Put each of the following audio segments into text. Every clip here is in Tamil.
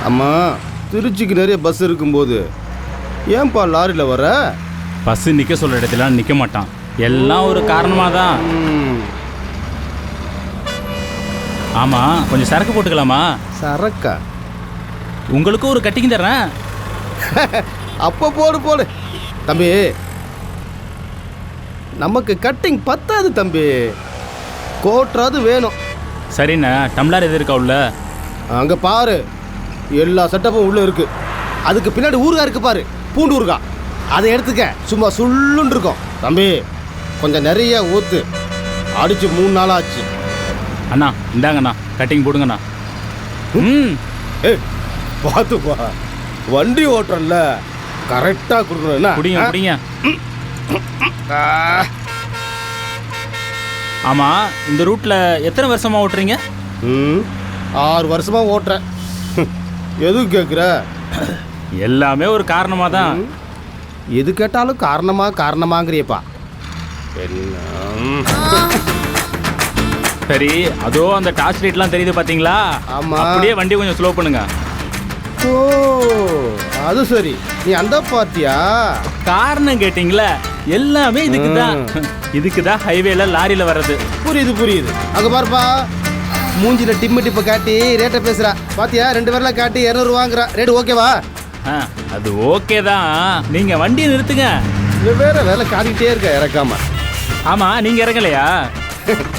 அம்மா, திருச்சிக்கு நிறைய பஸ் இருக்கும்போது ஏன்பா லாரியில் வர? பஸ் நிற்க சொல்கிற இடத்துல நிற்க மாட்டான். எல்லாம் ஒரு காரணமாக தான். ஆமாம், கொஞ்சம் சரக்கு போட்டுக்கலாமா? சரக்கா? உங்களுக்கும் ஒரு கட்டிங் தர்றேன். அப்போ போடு தம்பி. நமக்கு கட்டிங் பத்தாது தம்பி, கோட்ராது வேணும். சரிண்ணா, டம்ளர் எது இருக்கா உள்ள? அங்கே பாரு, எல்லா செட்டப்பும் உள்ளே இருக்கு. அதுக்கு பின்னாடி ஊறுகாய் இருக்கு பாரு, பூண்டு ஊறுகாய். அதை எடுத்துக்க, சும்மா சுள்ளுன்னு இருக்கும். தம்பி கொஞ்சம் நிறைய ஊற்று, அடித்து 3 நாள் ஆச்சு. அண்ணா இந்தாங்கண்ணா, கட்டிங் போடுங்கண்ணா. பார்த்துப்பா, வண்டி ஓட்டுறல கரெக்டாக கொடுக்கணும். குடிங்க. ஆமாம், இந்த ரூட்டில் எத்தனை வருஷமாக ஓட்டுறீங்க? 6 வருஷமாக ஓட்டுறேன். எதுக்கு கேட்குற? எல்லாமே ஒரு காரணமாக தான். எது கேட்டாலும் காரணமாங்கிறியப்பா. சரி, அதோ அந்த டார்ச் லைட்லாம் தெரியுது பார்த்தீங்களா? ஆமாம். அப்படியே வண்டி கொஞ்சம் ஸ்லோ பண்ணுங்க. ஓ, அது சரி, நீ அந்த பார்ட்டியா? காரணம் கேட்டிங்களா? எல்லாமே இதுக்கு தான் ஹைவேல லாரியில் வர்றது. புரியுது. அங்கே பாருப்பா, மூஞ்சில டிப்பை காட்டி ரேட்டை பேசுகிறா பாத்தியா? 2 பேர்லாம் காட்டி 200 வாங்குறா. ரேட்டு ஓகேவா? அது ஓகே தான். நீங்கள் வண்டியை நிறுத்துங்க. வேற வேலை காட்டிக்கிட்டே இருக்க இறக்காம. ஆமாம், நீங்கள் இறங்கலையா?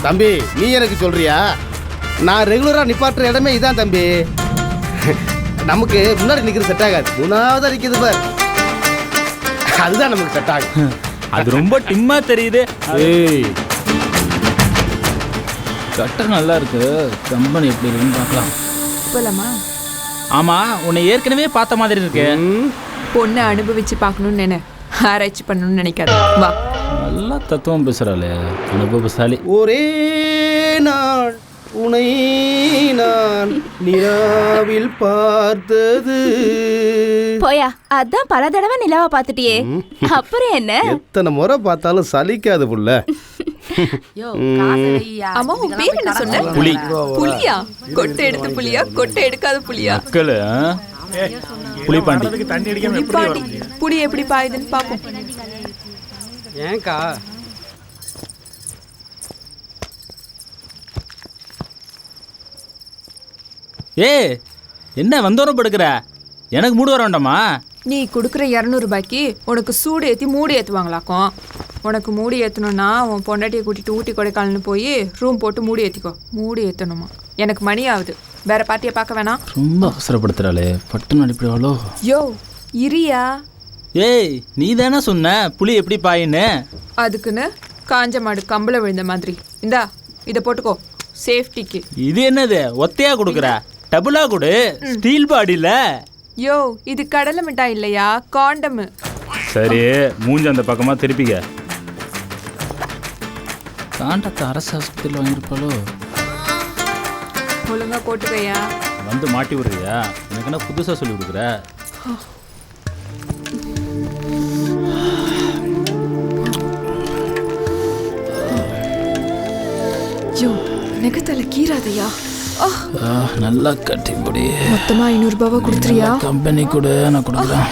தம்பி, நீ எனக்கு சொல்றியா? நான் ரெகுலராக நிப்பாட்டுற இடமே இதான் தம்பி. நமக்கு முன்னாடி நிற்கிறது செட் ஆகாது, 3ஆவதா நிற்கிறது பார், அதுதான் நமக்கு செட் ஆகும். அது ரொம்ப டிம்மா தெரியுது. கட்டர் நல்லா இருக்கு, கம்பெனி எப்படி இருக்குன்னு பார்க்கலாம். போலாமா? ஆமாம், உன்னை ஏற்கனவே பார்த்த மாதிரி இருக்கு. பொண்ணை அனுபவிச்சு பார்க்கணும்னு ஆராய்ச்சி பண்ணணும்னு நினைக்காது. வா. நல்லா தத்துவம் பேசுகிறாளே, அனுபவசாலி. ஒரே நாள் உனை நான் நிலாவில் பார்த்தது. போயா, அதான் பல தடவை நிலாவை பார்த்துட்டியே, அப்புறம் என்ன? எத்தனை முறை பார்த்தாலும் சலிக்காது புள்ள. அம்மா, உன் பேர் என்ன சொன்ன? புலி. புலியா? கொட்டை எடுத்த புலியா, கொட்டை எடுக்காத புலியா? புலிப்பாண்டி. புலி எப்படி பாயுதுன்னு பாப்போம். ஏன்க்கா? என்ன வந்தோரம் படுக்கிற? எனக்கு மூடு வர வேண்டாமா? நீ கொடுக்குற 200 ரூபாய்க்கு உனக்கு சூடு ஏற்றி மூடி ஏற்றுவாங்களாக்கும். உனக்கு மூடி ஏற்றணும்னா உன் பொண்டாட்டியை கூட்டிட்டு ஊட்டி கொடைக்கானல்னு போய் ரூம் போட்டு மூடி ஏற்றிக்கோ. மூடி ஏற்றணுமா? எனக்கு மணி ஆகுது, வேற பார்ட்டியை பார்க்க வேணாம். ரொம்ப அவசரப்படுத்துறாளே, பட்டுன்னு அடிப்படாளோ. யோ இரியா. நீ தானே சொன்ன புலி எப்படி பாயின்னு? அதுக்குன்னு காஞ்ச மாடு கம்பளை விழுந்த மாதிரி. இந்தா இதை போட்டுக்கோ, சேஃப்டிக்கு. இது என்னது ஒத்தையா கொடுக்குற? டபுளா கொடு, ஸ்டீல் பாடியில. யோ, இது கடலை மிட்டாய் இல்லையா, காண்டம். சரி, மூஞ்சி அந்த பக்கமா திருப்பிக்க. காண்டத்தை அரசு ஆஸ்பத்திரியில் வாங்கியிருப்பாளோ. ஒழுங்கா போட்டுக்கையா. வந்து மாட்டி விடுறியா? எனக்கு என்ன புதுசாக சொல்லி கொடுக்குற? யோ, நெகத்தல கீராதையா. நல்லா கட்டி முடி. மொத்தமா 500 ரூபாவா கொடுத்துறியா? கம்பெனி கூட நான் கொடுக்குறேன்.